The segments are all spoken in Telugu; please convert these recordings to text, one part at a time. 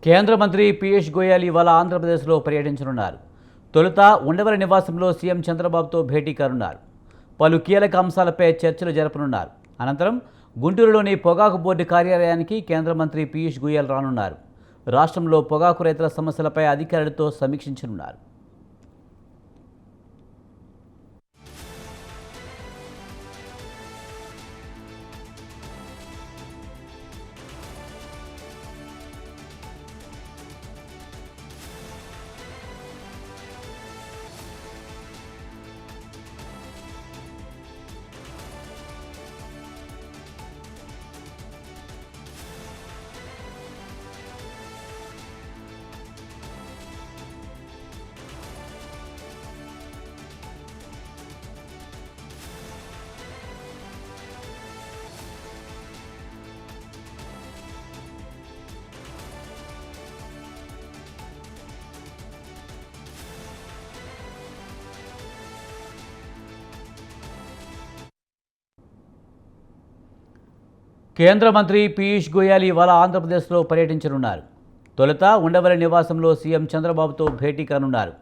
కేంద్ర మంత్రి పీయూష్ గోయల్ ఇవాళ ఆంధ్రప్రదేశ్లో పర్యటించనున్నారు. తొలుత ఉండవల్లి నివాసంలో సీఎం చంద్రబాబుతో భేటీ కానున్నారు. పలు కీలక అంశాలపై చర్చలు జరపనున్నారు. అనంతరం గుంటూరులోని పొగాకు బోర్డు కార్యాలయానికి కేంద్ర మంత్రి పీయూష్ గోయల్ రానున్నారు. రాష్ట్రంలో పొగాకు రైతుల సమస్యలపై అధికారులతో సమీక్షించనున్నారు. కేంద్ర మంత్రి పీయూష్ గోయల్ ఇవాళ ఆంధ్రప్రదేశ్లో పర్యటించనున్నారు. తొలుత ఉండవల్లి నివాసంలో సీఎం చంద్రబాబుతో భేటీ కానున్నారు.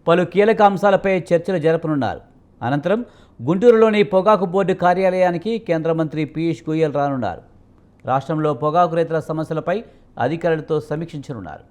పలు కీలక అంశాలపై చర్చలు జరపనున్నారు. అనంతరం గుంటూరులోని పొగాకు బోర్డు కార్యాలయానికి కేంద్ర మంత్రి పీయూష్ గోయల్ రానున్నారు. రాష్ట్రంలో పొగాకు రైతుల సమస్యలపై అధికారులతో సమీక్షించనున్నారు.